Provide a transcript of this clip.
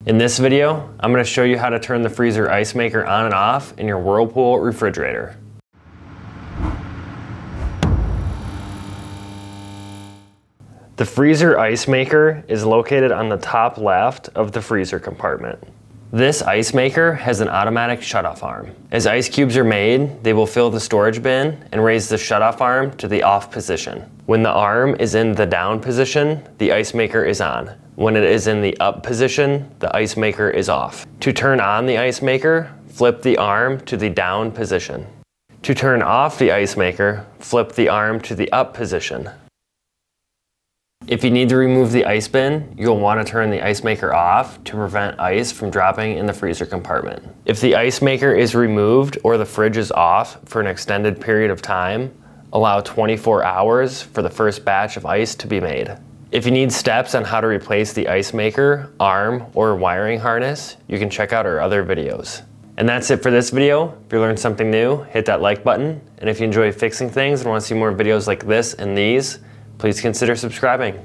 In this video, I'm going to show you how to turn the freezer ice maker on and off in your Whirlpool refrigerator. The freezer ice maker is located on the top left of the freezer compartment. This ice maker has an automatic shutoff arm. As ice cubes are made, they will fill the storage bin and raise the shutoff arm to the off position. When the arm is in the down position, the ice maker is on. When it is in the up position, the ice maker is off. To turn on the ice maker, flip the arm to the down position. To turn off the ice maker, flip the arm to the up position. If you need to remove the ice bin, you'll want to turn the ice maker off to prevent ice from dropping in the freezer compartment. If the ice maker is removed or the fridge is off for an extended period of time, allow 24 hours for the first batch of ice to be made. If you need steps on how to replace the ice maker, arm, or wiring harness, you can check out our other videos. And that's it for this video. If you learned something new, hit that like button. And if you enjoy fixing things and want to see more videos like this and these, please consider subscribing.